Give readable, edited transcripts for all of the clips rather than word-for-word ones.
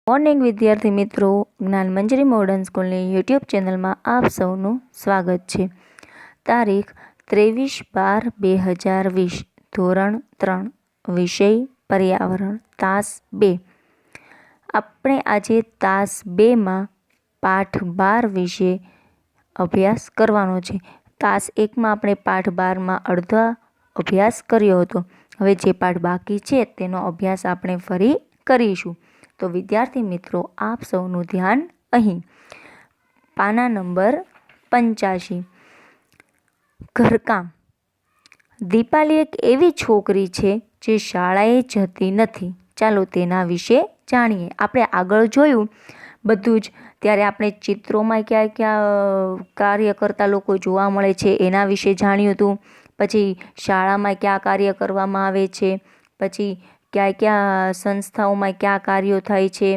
Morning વિદ્યાર્થી મિત્રો, જ્ઞાન મંજરી મોડર્ન સ્કૂલની યુટ્યુબ ચેનલમાં આપ સૌનું સ્વાગત છે. તારીખ 23/12/2020, ધોરણ 3, વિષય પર્યાવરણ, તાસ 2. આપણે આજે તાસ 2માં પાઠ 12 વિશે અભ્યાસ કરવાનો છે. તાસ 1માં આપણે પાઠ 12માં અડધા અભ્યાસ કર્યો હતો. હવે જે પાઠ બાકી છે તેનો અભ્યાસ આપણે ફરી કરીશું. તો વિદ્યાર્થી મિત્રો, આપ સૌનું ધ્યાન અહીં. પાના નંબર 85. ઘરકામ. દીપાલી એક એવી છોકરી છે જે શાળાએ જતી નથી. ચાલો તેના વિશે જાણીએ. આપણે આગળ જોયું બધું જ, ત્યારે આપણે ચિત્રોમાં ક્યાં ક્યાં કાર્ય કરતા લોકો જોવા મળે છે એના વિશે જાણ્યું હતું. પછી શાળામાં કયા કાર્ય કરવામાં આવે છે, પછી ક્યાં ક્યાં સંસ્થાઓમાં કયા કાર્યો થાય છે.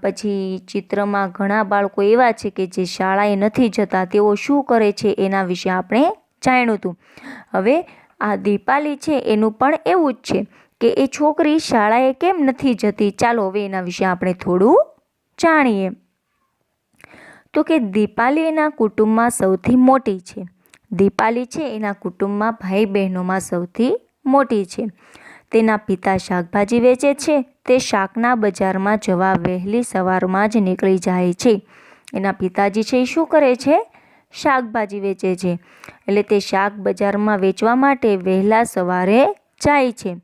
પછી ચિત્રમાં ઘણા બાળકો એવા છે કે જે શાળાએ નથી જતા, તેઓ શું કરે છે એના વિશે આપણે જાણ્યું હતું. હવે આ દીપાલી છે એનું પણ એવું જ છે કે એ છોકરી શાળાએ કેમ નથી જતી. ચાલો હવે એના વિશે આપણે થોડું જાણીએ. તો કે દીપાલી એના કુટુંબમાં સૌથી મોટી છે. દીપાલી છે એના કુટુંબમાં ભાઈ બહેનોમાં સૌથી મોટી છે. તેના પિતા શાકભાજી વેચે છે. તે શાકના બજારમાં જવા વહેલી સવારમાં જ નીકળી જાય છે. એના પિતાજી છે એ શું કરે છે? શાકભાજી વેચે છે. એટલે તે શાક બજારમાં વેચવા માટે વહેલા સવારે જાય છે.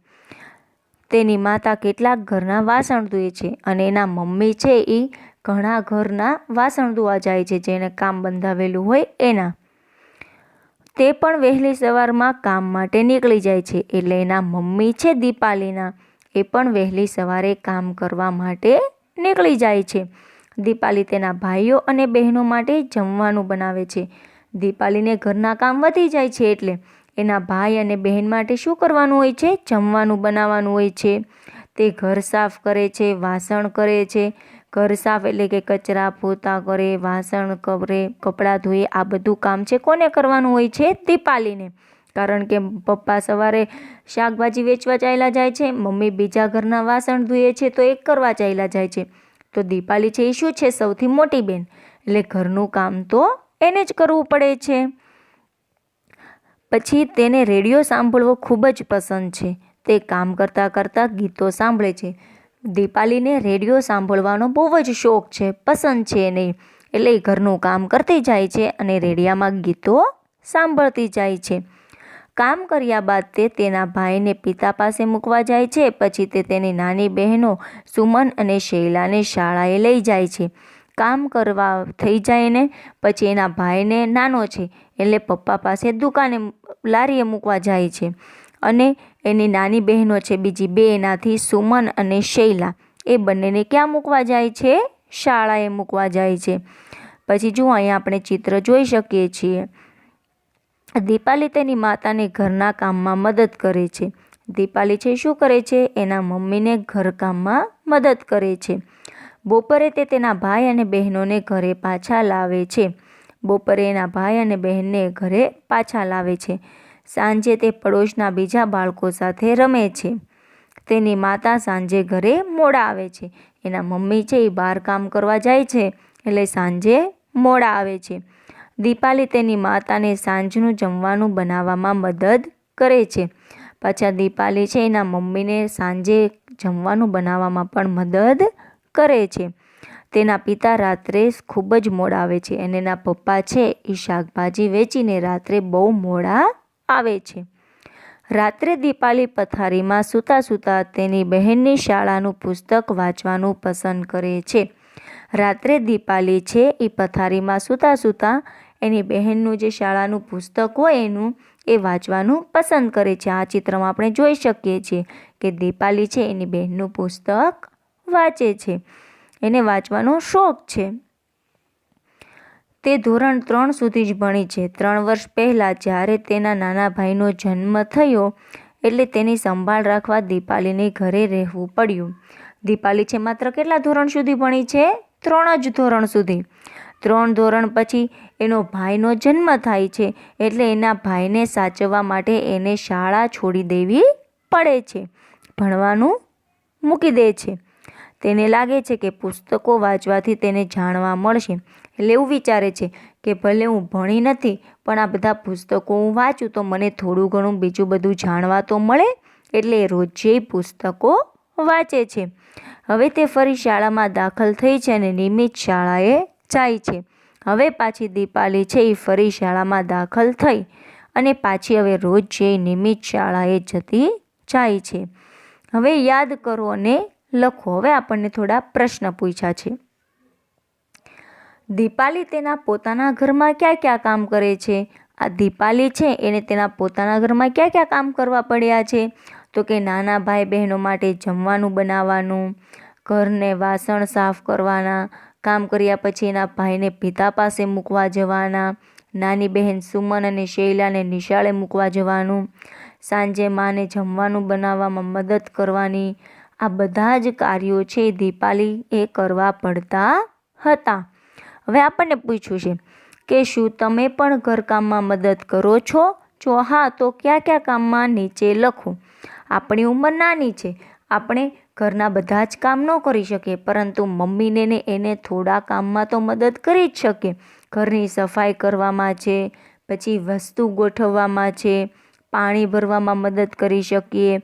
તેની માતા કેટલાક ઘરના વાસણ ધોએ છે અને એના મમ્મી છે એ ઘણા ઘરના વાસણ ધોવા જાય છે, જેને કામ બંધાવેલું હોય એના. તે પણ વહેલી સવારમાં કામ માટે નીકળી જાય છે. એટલે એના મમ્મી છે દીપાલીના, એ પણ વહેલી સવારે કામ કરવા માટે નીકળી જાય છે. દીપાલી તેના ભાઈઓ અને બહેનો માટે જમવાનું બનાવે છે. દીપાલીને ઘરના કામ વધી જાય છે એટલે એના ભાઈ અને બહેન માટે શું કરવાનું હોય છે? જમવાનું બનાવવાનું હોય છે. તે ઘર સાફ કરે છે, વાસણ કરે છે. ઘર સાફ એટલે કે કચરા પોતા કરે, વાસણ કરે, કપડાં ધોએ. આ બધું કામ છે કોને કરવાનું હોય છે? દીપાલીને. કારણ કે પપ્પા સવારે શાકભાજી વેચવા ચાલ્યા જાય છે, મમ્મી બીજા ઘરના વાસણ ધોએ છે તો એક કરવા ચાલ્યા જાય છે. તો દીપાલી છે એ શું છે? સૌથી મોટી બેન. એટલે ઘરનું કામ તો એને જ કરવું પડે છે. પછી તેને રેડિયો સાંભળવો ખૂબ જ પસંદ છે. તે કામ કરતાં કરતાં ગીતો સાંભળે છે. દીપાલીને રેડિયો સાંભળવાનો બહુ જ શોખ છે, પસંદ છે એને. એટલે ઘરનું કામ કરતી જાય છે અને રેડિયામાં ગીતો સાંભળતી જાય છે. કામ કર્યા બાદ તે તેના ભાઈને પિતા પાસે મૂકવા જાય છે. પછી તે તેની નાની બહેનો સુમન અને શૈલાને શાળાએ લઈ જાય છે. કામ કરવા થઈ જાય ને પછી એના ભાઈને નાનો છે એટલે પપ્પા પાસે દુકાને લારીએ મૂકવા જાય છે. અને એની નાની બહેનો છે બીજી બે, એનાથી સુમન અને શૈલા, એ બંનેને ક્યાં મૂકવા જાય છે? શાળાએ મૂકવા જાય છે. પછી જુઓ, અહીંયા આપણે ચિત્ર જોઈ શકીએ છીએ. દીપાલી તેની માતાને ઘરના કામમાં મદદ કરે છે. દીપાલી છે શું કરે છે? એના મમ્મીને ઘરકામમાં મદદ કરે છે. બપોરે તે તેના ભાઈ અને બહેનોને ઘરે પાછા લાવે છે. બપોરે એના ભાઈ અને બહેનને ઘરે પાછા લાવે છે. સાંજે તે પડોશના બીજા બાળકો સાથે રમે છે. તેની માતા સાંજે ઘરે મોડા આવે છે. એના મમ્મી છે એ બહાર કામ કરવા જાય છે એટલે સાંજે મોડા આવે છે. દીપાલી તેની માતાને સાંજનું જમવાનું બનાવવામાં મદદ કરે છે. પાછા દીપાલી છે એના મમ્મીને સાંજે જમવાનું બનાવવામાં પણ મદદ કરે છે. તેના પિતા રાત્રે ખૂબ જ મોડા આવે છે અને એના પપ્પા છે એ શાકભાજી વેચીને રાત્રે બહુ મોડા આવે છે. રાત્રે દીપાલી પથારીમાં સૂતા સૂતા તેની બહેનની શાળાનું પુસ્તક વાંચવાનું પસંદ કરે છે. રાત્રે દીપાલી છે એ પથારીમાં સૂતા સૂતા એની બહેનનું જે શાળાનું પુસ્તક હોય એનું એ વાંચવાનું પસંદ કરે છે. આ ચિત્રમાં આપણે જોઈ શકીએ છીએ કે દીપાલી છે એની બહેનનું પુસ્તક વાંચે છે. એને વાંચવાનો શોખ છે. તે ધોરણ 3 સુધી જ ભણી છે. 3 વર્ષ પહેલાં જ્યારે તેના નાના ભાઈનો જન્મ થયો એટલે તેની સંભાળ રાખવા દીપાલીને ઘરે રહેવું પડ્યું. દીપાલી છે માત્ર કેટલા ધોરણ સુધી ભણી છે? 3 જ ધોરણ સુધી. 3 ધોરણ પછી એનો ભાઈનો જન્મ થાય છે એટલે એના ભાઈને સાચવવા માટે એને શાળા છોડી દેવી પડે છે. ભણવાનું મૂકી દે છે. તેને લાગે છે કે પુસ્તકો વાંચવાથી તેને જાણવા મળશે. એટલે એવું વિચારે છે કે ભલે હું ભણી નથી પણ આ બધા પુસ્તકો હું વાંચું તો મને થોડું ઘણું બીજું બધું જાણવા તો મળે. એટલે રોજે પુસ્તકો વાંચે છે. હવે તે ફરી શાળામાં દાખલ થઈ છે અને નિયમિત શાળાએ જાય છે. હવે પાછી દીપાલી છે એ ફરી શાળામાં દાખલ થઈ અને પાછી હવે રોજ જે નિયમિત શાળાએ જતી જાય છે. હવે યાદ કરો અને લખો. હવે આપણને થોડા પ્રશ્ન પૂછ્યા છે. દીપાલી તેના પોતાના ઘરમાં ક્યાં ક્યાં કામ કરે છે? આ દીપાલી છે એને તેના પોતાના ઘરમાં ક્યાં ક્યાં કામ કરવા પડ્યા છે? તો કે નાના ભાઈ બહેનો માટે જમવાનું બનાવવાનું, ઘરને વાસણ સાફ કરવાના, કામ કર્યા પછી એના ભાઈને પિતા પાસે મૂકવા જવાના, નાની બહેન સુમન અને શૈલાને નિશાળે મૂકવા જવાનું, સાંજે માને જમવાનું બનાવવામાં મદદ કરવાની. આ બધા જ કાર્યો છે દીપાલી એ કરવા પડતા હતા. હવે આપણને પૂછ્યું છે કે શું તમે પણ ઘરકામમાં મદદ કરો છો? જો હા તો કયા કયા કામમાં નીચે લખો. આપણી ઉંમર નાની છે, આપણે ઘરના બધા જ કામ ન કરી શકીએ, પરંતુ મમ્મીને ને એને થોડા કામમાં તો મદદ કરી જ શકીએ. ઘરની સફાઈ કરવામાં છે, પછી વસ્તુ ગોઠવવામાં છે, પાણી ભરવામાં મદદ કરી શકીએ,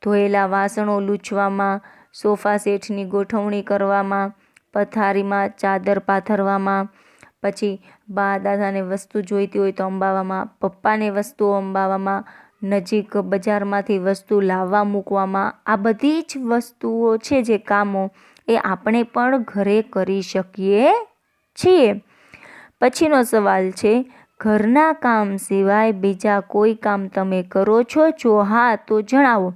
ધોયેલા વાસણો લૂછવામાં, સોફા સેટની ગોઠવણી કરવામાં, પથારીમાં ચાદર પાથરવામાં, પછી બા દાદાને વસ્તુ જોઈતી હોય તો અંબાવામાં, પપ્પાને વસ્તુઓ અંબાવામાં, નજીક બજારમાંથી વસ્તુ લાવવા મૂકવામાં. આ બધી જ વસ્તુઓ છે જે કામો એ આપણે પણ ઘરે કરી શકીએ છીએ. પછીનો સવાલ છે, ઘરના કામ સિવાય બીજા કોઈ કામ તમે કરો છો? જો હા તો જણાવો.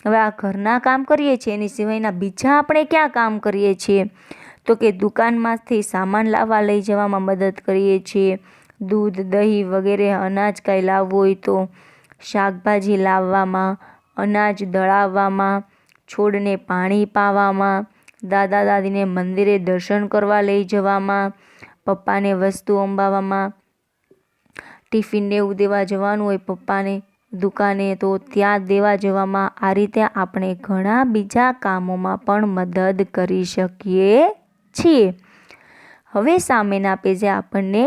હવે આ ઘરના કામ કરીએ છીએ એની સિવાયના બીજા આપણે ક્યાં કામ કરીએ છીએ? તો કે દુકાનમાંથી સામાન લાવવા લઈ જવામાં મદદ કરીએ છીએ, દૂધ દહીં વગેરે અનાજ કાંઈ લાવવું હોય તો, શાકભાજી લાવવામાં, અનાજ દળાવવામાં, છોડને પાણી પાવામાં, દાદા દાદીને મંદિરે દર્શન કરવા લઈ જવામાં, પપ્પાને વસ્તુ અંબાવવામાં, ટિફિનને એવું દેવા જવાનું હોય પપ્પાને દુકાને તો ત્યાં દેવા જવામાં. આ રીતે આપણે ઘણા બીજા કામોમાં પણ મદદ કરી શકીએ છીએ. હવે સામેના પેજે આપણને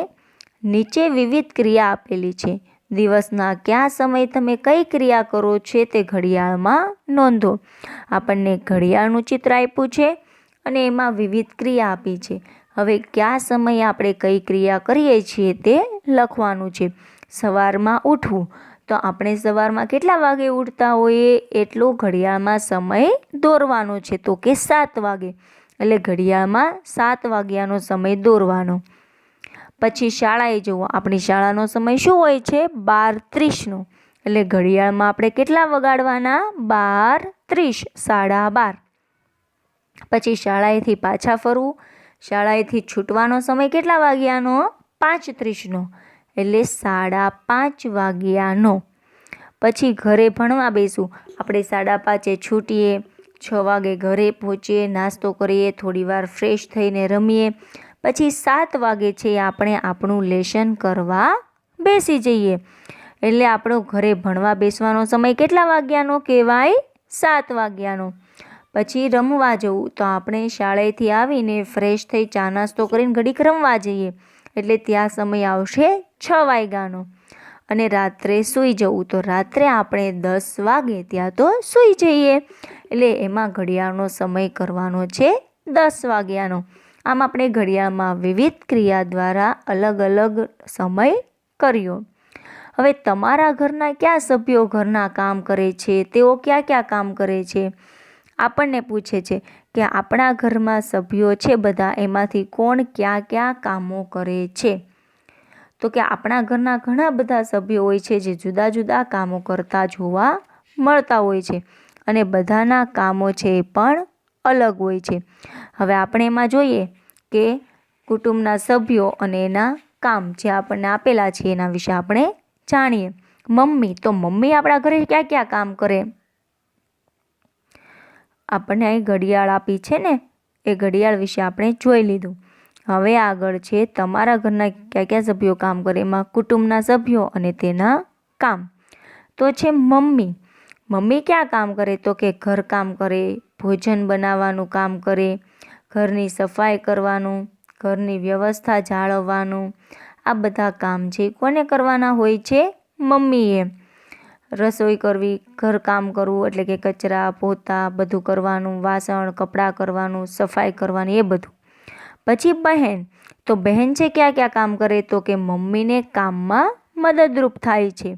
નીચે વિવિધ ક્રિયા આપેલી છે. દિવસના કયા સમયે તમે કઈ ક્રિયા કરો છો તે ઘડિયાળમાં નોંધો. આપણને ઘડિયાળનું ચિત્ર આપ્યું છે અને એમાં વિવિધ ક્રિયા આપી છે. હવે કયા સમયે આપણે કઈ ક્રિયા કરીએ છીએ તે લખવાનું છે. સવારમાં ઉઠવું તો આપણે સવારમાં કેટલા વાગે ઉઠતા હોઈએ એટલો ઘડિયાળમાં સમય દોરવાનો છે, તો કે 7 વાગે. એટલે ઘડિયાળમાં 7 વાગ્યાનો સમય દોરવાનો. પછી શાળાએ જવું. આપણી શાળાનો સમય શું હોય છે? 12:30નો. એટલે ઘડિયાળમાં આપણે કેટલા વગાડવાના? 12:30, 12:30. પછી શાળાએથી પાછા ફરવું. શાળાએથી છૂટવાનો સમય કેટલા વાગ્યાનો? 5:30નો. એટલે 5:30 વાગ્યાનો. પછી ઘરે ભણવા બેસવું. આપણે 5:30 છૂટીએ, 6 વાગે ઘરે પહોંચીએ, નાસ્તો કરીએ, થોડી વાર ફ્રેશ થઈને રમીએ, પછી 7 વાગે છે આપણે આપણું લેસન કરવા બેસી જઈએ. એટલે આપણો ઘરે ભણવા બેસવાનો સમય કેટલા વાગ્યાનો કહેવાય? 7 વાગ્યાનો. પછી રમવા જવું તો આપણે શાળાએથી આવીને ફ્રેશ થઈ ચા નાસ્તો કરીને ઘડીક રમવા જઈએ, એટલે ત્યાં સમય આવશે 6 વાગ્યાનો. અને રાત્રે સૂઈ જવું તો રાત્રે આપણે 10 વાગે ત્યાં તો સૂઈ જઈએ. એટલે એમાં ઘડિયાળનો સમય કરવાનો છે 10 વાગ્યાનો. આમ આપણે ઘડિયાળમાં વિવિધ ક્રિયા દ્વારા અલગ અલગ સમય કર્યો. હવે તમારા ઘરના કયા સભ્યો ઘરના કામ કરે છે? તેઓ ક્યાં ક્યાં કામ કરે છે? આપણને પૂછે છે કે આપણા ઘરમાં સભ્યો છે બધા, એમાંથી કોણ ક્યાં ક્યાં કામો કરે છે? તો કે આપણા ઘરના ઘણા બધા સભ્યો હોય છે જે જુદા જુદા કામો કરતા જોવા મળતા હોય છે અને બધાના કામો છે એ પણ અલગ હોય છે. હવે આપણે એમાં જોઈએ કે કુટુંબના સભ્યો અને એના કામ જે આપણને આપેલા છે એના વિશે આપણે જાણીએ. મમ્મી, તો મમ્મી આપણા ઘરે ક્યાં ક્યાં કામ કરે? આપણને અહીં ઘડિયાળ આપી છે ને, એ ઘડિયાળ વિશે આપણે જોઈ લીધું. હવે આગળ છે તમારા ઘરના કયા કયા સભ્યો કામ કરે, એમાં કુટુંબના સભ્યો અને તેના કામ. તો છે મમ્મી. મમ્મી ક્યાં કામ કરે? તો કે ઘર કામ કરે, ભોજન બનાવવાનું કામ કરે, ઘરની સફાઈ કરવાનું, ઘરની વ્યવસ્થા જાળવવાનું, આ બધા કામ છે કોને કરવાના હોય છે? મમ્મીએ. રસોઈ કરવી, ઘરકામ કરવું એટલે કે કચરા પોતા બધું કરવાનું, વાસણ કપડાં કરવાનું, સફાઈ કરવાની, એ બધું. પછી બહેન, તો બહેન છે ક્યાં ક્યાં કામ કરે? તો કે મમ્મીને કામમાં મદદરૂપ થાય છે.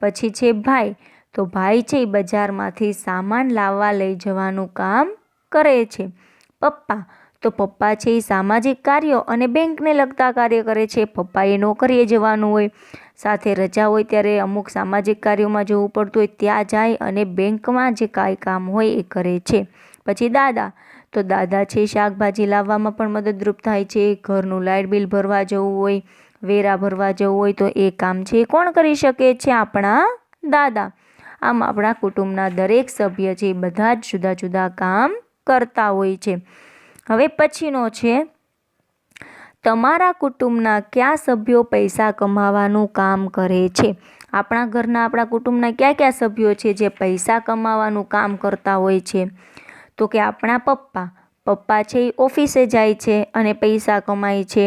પછી છે ભાઈ, તો ભાઈ છે એ બજારમાંથી સામાન લાવવા લઈ જવાનું કામ કરે છે. પપ્પા, તો પપ્પા છે એ સામાજિક કાર્યો અને બેંકને લગતા કાર્ય કરે છે. પપ્પાએ નોકરીએ જવાનું હોય, સાથે રજા હોય ત્યારે અમુક સામાજિક કાર્યોમાં જવું પડતું હોય ત્યાં જાય અને બેંકમાં જે કાંઈ કામ હોય એ કરે છે. પછી દાદા, તો દાદા છે શાકભાજી લાવવામાં પણ મદદરૂપ થાય છે. ઘરનું લાઇટ બિલ ભરવા જવું હોય, વેરા ભરવા જવું હોય તો એ કામ છે કોણ કરી શકે છે? આપણા દાદા. આમ આપણા કુટુંબના દરેક સભ્ય છે એ બધા જ જુદા જુદા કામ કરતા હોય છે. હવે પછીનો છે, તમારા કુટુંબના કયા સભ્યો પૈસા કમાવાનું કામ કરે છે? આપણા ઘરના, આપણા કુટુંબના કયા કયા સભ્યો છે જે પૈસા કમાવાનું કામ કરતા હોય છે? તો કે આપણા પપ્પા. પપ્પા છે એ ઓફિસે જાય છે અને પૈસા કમાય છે.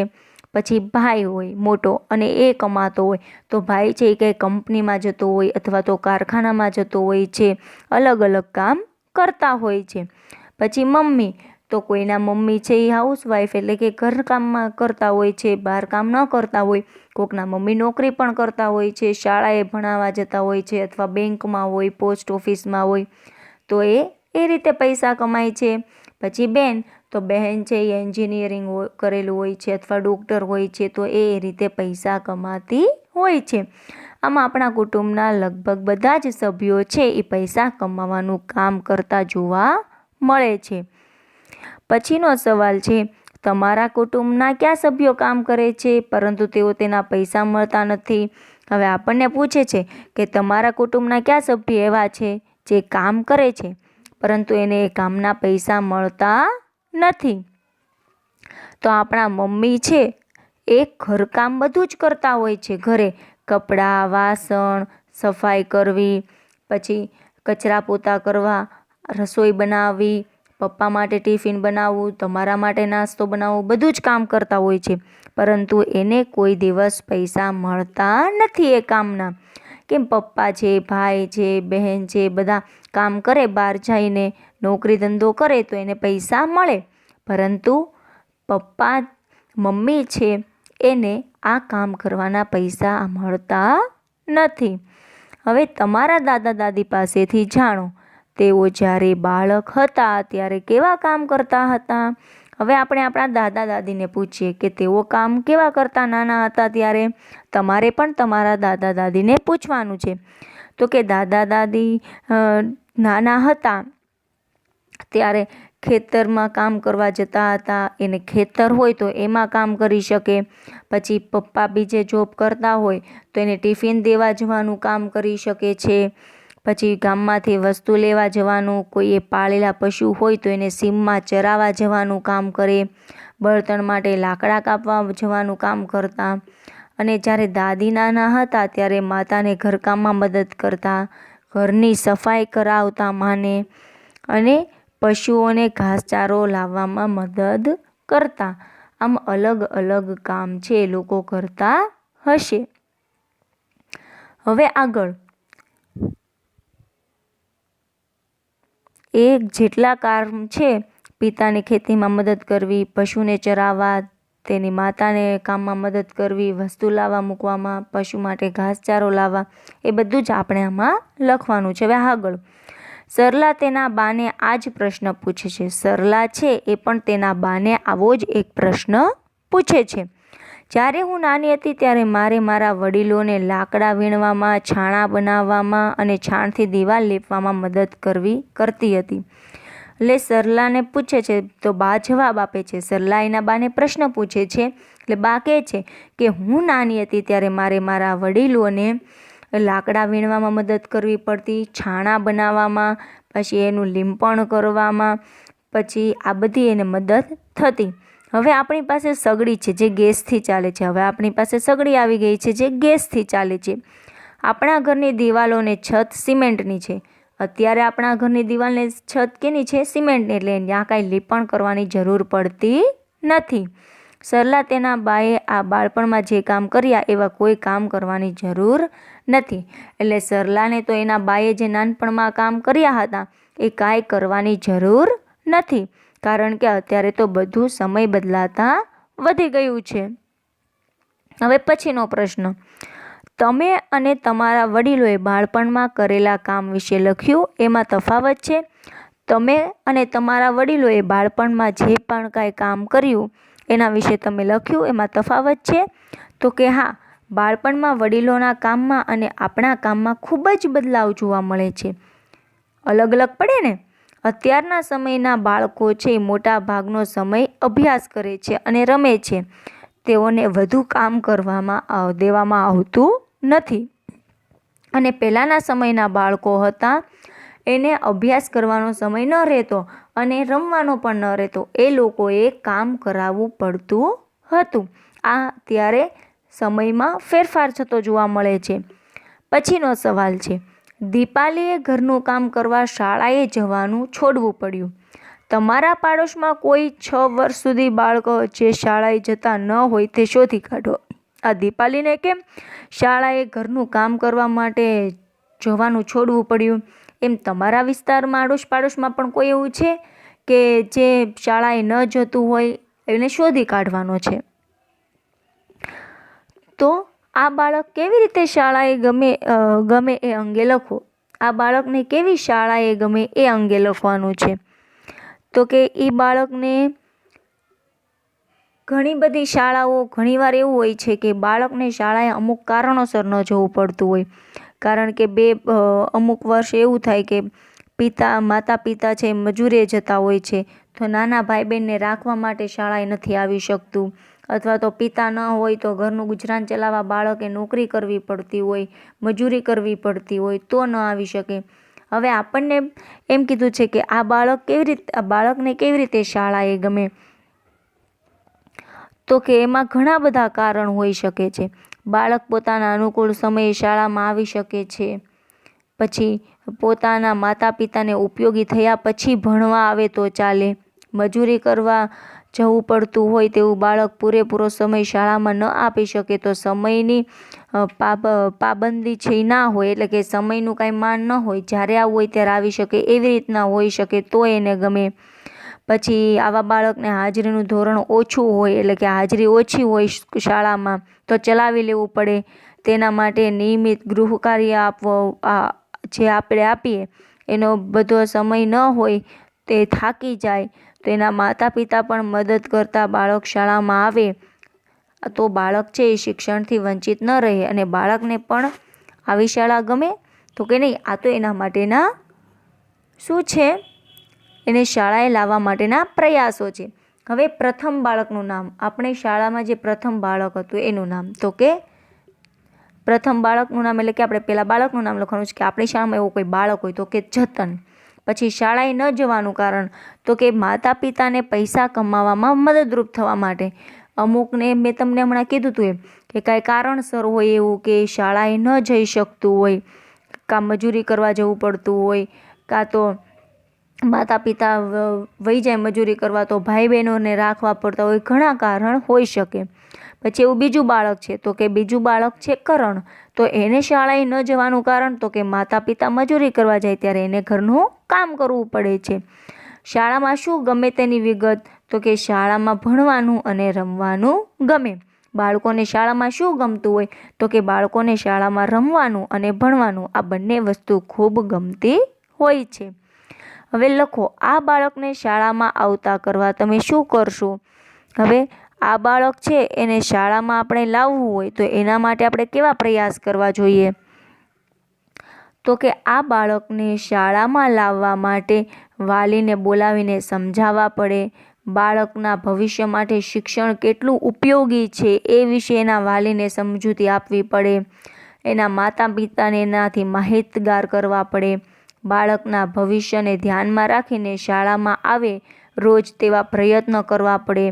પછી ભાઈ હોય મોટો અને એ કમાતો હોય, તો ભાઈ છે એ કંઈ કંપનીમાં જતો હોય અથવા તો કારખાનામાં જતો હોય છે, અલગ અલગ કામ કરતા હોય છે. પછી મમ્મી, તો કોઈના મમ્મી છે એ હાઉસવાઈફ એટલે કે ઘરકામમાં કરતા હોય છે, બહાર કામ ન કરતા હોય. કોકના મમ્મી નોકરી પણ કરતા હોય છે, શાળાએ ભણાવવા જતા હોય છે અથવા બેંકમાં હોય, પોસ્ટ ઓફિસમાં હોય, તો એ રીતે પૈસા કમાય છે. પછી બેન, તો બહેન છે એ એન્જિનિયરિંગ કરેલું હોય છે અથવા ડૉક્ટર હોય છે, તો એ રીતે પૈસા કમાતી હોય છે. આમાં આપણા કુટુંબના લગભગ બધા જ સભ્યો છે એ પૈસા કમાવાનું કામ કરતા જોવા મળે છે. પછીનો સવાલ છે, તમારા કુટુંબના કયા સભ્યો કામ કરે છે પરંતુ તેઓ તેના પૈસા મળતા નથી? હવે આપણને પૂછે છે કે તમારા કુટુંબના કયા સભ્ય એવા છે જે કામ કરે છે પરંતુ એને એ કામના પૈસા મળતા નથી? તો આપણા મમ્મી છે એ ઘરકામ બધું જ કરતા હોય છે. ઘરે કપડાં, વાસણ, સફાઈ કરવી, પછી કચરા પોતા કરવા, રસોઈ બનાવવી, પપ્પા માટે ટિફિન બનાવવું, તમારા માટે નાસ્તો બનાવવો, બધું જ કામ કરતા હોય છે. પરંતુ એને કોઈ દિવસ પૈસા મળતા નથી એ કામના. કેમ? પપ્પા છે, ભાઈ છે, બહેન છે, બધા કામ કરે, બહાર જઈને નોકરી ધંધો કરે તો એને પૈસા મળે, પરંતુ પપ્પા મમ્મી છે એને આ કામ કરવાના પૈસા મળતા નથી. હવે તમારા દાદા દાદી પાસેથી જાણો, તેઓ જ્યારે બાળક હતા ત્યારે કેવા કામ કરતા હતા? હવે આપણે આપણા દાદા દાદીને પૂછીએ કે તેઓ કામ કેવા કરતા નાના હતા ત્યારે. તમારે પણ તમારા દાદા દાદીને પૂછવાનું છે. તો કે દાદા દાદી નાના હતા ત્યારે ખેતરમાં કામ કરવા જતા હતા. એને ખેતર હોય તો એમાં કામ કરી શકે. પછી પપ્પા બીજે જોબ કરતા હોય તો એને ટિફિન દેવા જવાનું કામ કરી શકે છે. પછી ગામમાંથી વસ્તુ લેવા જવાનું, કોઈએ પાળેલા પશુ હોય તો એને સીમમાં ચરાવવા જવાનું કામ કરે. બળતણ માટે લાકડા કાપવા જવાનું કામ કરતા. અને જ્યારે દાદી નાના હતા ત્યારે માતાને ઘરકામમાં મદદ કરતા, ઘરની સફાઈ કરાવતા માને, અને પશુઓને ઘાસચારો લાવવામાં મદદ કરતા. આમ અલગ અલગ કામ છે લોકો કરતા હશે. હવે આગળ જેટલા કામ છે, પિતાની ખેતીમાં મદદ કરવી, પશુને ચરાવવા, તેની માતાને કામમાં મદદ કરવી, વસ્તુ લાવવા મૂકવામાં, પશુ માટે ઘાસચારો લાવવા, એ બધું જ આપણે આમાં લખવાનું છે. હવે આગળ સરલા તેના બાને આ જ પ્રશ્ન પૂછે છે. સરલા છે એ પણ તેના બાને આવો જ એક પ્રશ્ન પૂછે છે. જ્યારે હું નાની હતી ત્યારે મારે મારા વડીલોને લાકડા વીણવામાં, છાણા બનાવવામાં અને છાણથી દીવાલ લેપવામાં મદદ કરતી હતી. એટલે સરલાને પૂછે છે તો બા જવાબ આપે છે. સરલા એના બાને પ્રશ્ન પૂછે છે એટલે બા કહે છે કે હું નાની હતી ત્યારે મારે મારા વડીલોને લાકડા વીણવામાં મદદ કરવી પડતી, છાણા બનાવવામાં, પછી એનું લીંપણ કરવામાં, પછી આ બધી એને મદદ થતી. હવે આપણી પાસે સગડી છે જે ગેસથી ચાલે છે. હવે આપણી પાસે સગડી આવી ગઈ છે જે ગેસથી ચાલે છે. આપણા ઘરની દિવાલોને છત સિમેન્ટની છે અત્યારે આપણા ઘરની દિવાલને છત કેની છે? સિમેન્ટની, એટલે ત્યાં કાંઈ લીપણ કરવાની જરૂર પડતી નથી. સરલા તેના બાએ આ બાળપણમાં જે કામ કર્યા એવા કોઈ કામ કરવાની જરૂર નથી. એટલે સરલાને તો એના બાએ જે નાનપણમાં કામ કર્યા હતા એ કાંઈ કરવાની જરૂર નથી, કારણ કે અત્યારે તો બધું સમય બદલાતા વધી ગયું છે. હવે પછીનો પ્રશ્ન, તમે અને તમારા વડીલોએ બાળપણમાં કરેલા કામ વિશે લખ્યું, એમાં તફાવત છે? તમે અને તમારા વડીલોએ બાળપણમાં જે પણ કાંઈ કામ કર્યું એના વિશે તમે લખ્યું, એમાં તફાવત છે? તો કે હા, બાળપણમાં વડીલોના કામમાં અને આપણા કામમાં ખૂબ જ બદલાવ જોવા મળે છે. અલગ અલગ પડે ને. અત્યારના સમયના બાળકો છે મોટા ભાગનો સમય અભ્યાસ કરે છે અને રમે છે. તેઓને વધુ કામ કરવામાં દેવામાં આવતું નથી. અને પહેલાંના સમયના બાળકો હતા એને અભ્યાસ કરવાનો સમય ન રહેતો અને રમવાનો પણ ન રહેતો. એ લોકોએ કામ કરાવવું પડતું હતું. આ ત્યારે સમયમાં ફેરફાર થતો જોવા મળે છે. પછીનો સવાલ છે, દીપાલીએ ઘરનું કામ કરવા શાળાએ જવાનું છોડવું પડ્યું. તમારા પાડોશમાં કોઈ 6 વર્ષ સુધી બાળકો જે શાળાએ જતા ન હોય તે શોધી કાઢો. આ દીપાલીને કેમ શાળાએ ઘરનું કામ કરવા માટે જવાનું છોડવું પડ્યું? એમ તમારા વિસ્તારમાં આડોશ પાડોશમાં પણ કોઈ એવું છે કે જે શાળાએ ન જતું હોય, એને શોધી કાઢવાનો છે. તો આ બાળક કેવી રીતે શાળાએ ગમે એ અંગે લખો. આ બાળકને કેવી શાળાએ ગમે એ અંગે લખવાનું છે. તો કે એ બાળકને ઘણી બધી શાળાઓ, ઘણીવાર એવું હોય છે કે બાળકને શાળાએ અમુક કારણોસર ન જવું પડતું હોય. કારણ કે અમુક વર્ષ એવું થાય કે માતા પિતા છે મજૂરીએ જતા હોય છે, તો નાના ભાઈ બહેનને રાખવા માટે શાળાએ નથી આવી શકતું. અથવા તો પિતા ન હોય તો ઘરનું ગુજરાન ચલાવવા બાળકે નોકરી કરવી પડતી હોય, મજૂરી કરવી પડતી હોય, તો ન આવી શકે. હવે આપણને એમ કીધું છે કે આ બાળકને કેવી રીતે શાળાએ ગમે. તો કે એમાં ઘણા બધા કારણ હોઈ શકે છે. બાળક પોતાના અનુકૂળ સમયે શાળામાં આવી શકે છે. પછી પોતાના માતા પિતાને ઉપયોગી થયા પછી ભણવા આવે તો ચાલે. મજૂરી કરવા જવું પડતું હોય તેવું બાળક પૂરેપૂરો સમય શાળામાં ન આપી શકે તો સમયની પાબંદી છે એ ના હોય, એટલે કે સમયનું કાંઈ માન ન હોય, જ્યારે આવું હોય ત્યારે આવી શકે, એવી રીતના હોઈ શકે તો એને ગમે. પછી આવા બાળકને હાજરીનું ધોરણ ઓછું હોય, એટલે કે હાજરી ઓછી હોય શાળામાં, તો ચલાવી લેવું પડે. તેના માટે નિયમિત ગૃહ કાર્ય જે આપણે આપીએ એનો બધો સમય ન હોય, તે થાકી જાય, તો એના માતા પિતા પણ મદદ કરતા બાળક શાળામાં આવે તો બાળક છે એ શિક્ષણથી વંચિત ન રહે. અને બાળકને પણ આવી શાળા ગમે તો કે નહીં. આ તો એના માટેના શું છે, એને શાળાએ લાવવા માટેના પ્રયાસો છે. હવે પ્રથમ બાળકનું નામ, આપણે શાળામાં જે પ્રથમ બાળક હતું એનું નામ. તો કે પ્રથમ બાળકનું નામ એટલે કે આપણે પહેલાં બાળકનું નામ લખવાનું છે કે આપણી શાળામાં એવું કોઈ બાળક હોય તો કે જતન. પછી શાળાએ ન જવાનું કારણ, તો કે માતા પિતાને પૈસા કમાવામાં મદદરૂપ થવા માટે. અમુકને મેં તમને હમણાં કીધું હતું એમ કે કાંઈ કારણસર હોય એવું કે શાળાએ ન જઈ શકતું હોય, કાં મજૂરી કરવા જવું પડતું હોય, કાં તો માતા પિતા વહી જાય મજૂરી કરવા તો ભાઈ બહેનોને રાખવા પડતા હોય, ઘણા કારણ હોઈ શકે. પછી એવું બીજું બાળક છે, તો કે બીજું બાળક છે કરણ. તો એને શાળાએ ન જવાનું કારણ, તો કે માતા પિતા મજૂરી કરવા જાય ત્યારે એને ઘરનું કામ કરવું પડે છે. શાળામાં શું ગમે તેની વિગત, તો કે શાળામાં ભણવાનું અને રમવાનું ગમે. બાળકોને શાળામાં શું ગમતું હોય, તો કે બાળકોને શાળામાં રમવાનું અને ભણવાનું આ બંને વસ્તુ ખૂબ ગમતી હોય છે. હવે લખો, આ બાળકને શાળામાં આવતા કરવા તમે શું કરશો. હવે આ બાળક છે એને શાળામાં આપણે લાવવું હોય તો એના માટે આપણે કેવા પ્રયાસ કરવા જોઈએ. તો કે આ બાળકને શાળામાં લાવવા માટે વાલીને બોલાવીને સમજાવવા પડે. બાળકના ભવિષ્ય માટે શિક્ષણ કેટલું ઉપયોગી છે એ વિશે એના વાલીને સમજૂતી આપવી પડે. એના માતા પિતાને એનાથી માહિતગાર કરવા પડે. બાળકના ભવિષ્યને ધ્યાનમાં રાખીને શાળામાં આવે રોજ તેવા પ્રયત્ન કરવા પડે.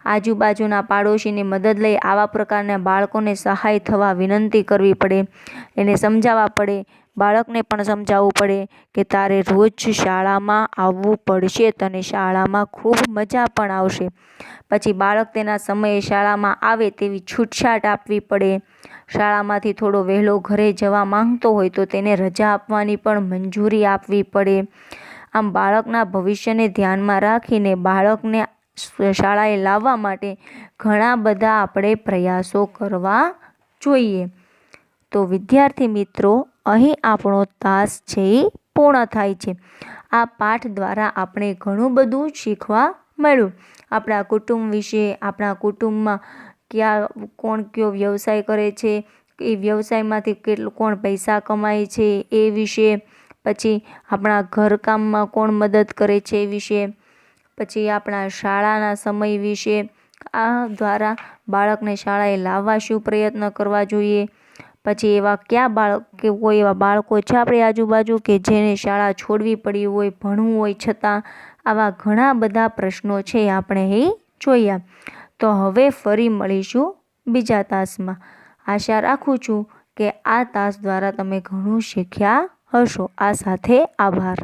આજુબાજુના પાડોશીની મદદ લઈ આવા પ્રકારના બાળકોને સહાય થવા વિનંતી કરવી પડે. એને સમજાવવા પડે બાળકને પણ સમજાવવું પડે કે તારે રોજ શાળામાં આવવું પડશે, તને શાળામાં ખૂબ મજા પણ આવશે. પછી બાળક તેના સમયે શાળામાં આવે તેવી છૂટછાટ આપવી પડે. શાળામાંથી થોડો વહેલો ઘરે જવા માંગતો હોય તો તેને રજા આપવાની પણ મંજૂરી આપવી પડે. આમ બાળકના ભવિષ્યને ધ્યાનમાં રાખીને બાળકને શાળાએ લાવવા માટે ઘણા બધા આપણે પ્રયાસો કરવા જોઈએ. તો વિદ્યાર્થી મિત્રો, અહીં આપણો તાસ છે એ પૂર્ણ થાય છે. આ પાઠ દ્વારા આપણે ઘણું બધું શીખવા મળ્યું. આપણા કુટુંબ વિશે, આપણા કુટુંબમાં કોણ કયો વ્યવસાય કરે છે, એ વ્યવસાયમાંથી કોણ પૈસા કમાય છે એ વિશે, પછી આપણા ઘરકામમાં કોણ મદદ કરે છે એ વિશે, પછી આપણા શાળાના સમય વિશે. આ દ્વારા બાળકને શાળાએ લાવવા શું પ્રયત્ન કરવા જોઈએ. પછી એવા કોઈ એવા બાળકો છે આપણી આજુબાજુ કે જેને શાળા છોડવી પડી હોય, ભણવું હોય છતાં. આવા ઘણા બધા પ્રશ્નો છે આપણે એ જોયા. તો હવે ફરી મળીશું બીજા તાસમાં. આશા રાખું છું કે આ તાસ દ્વારા તમે ઘણું શીખ્યા હશો. આ સાથે આભાર.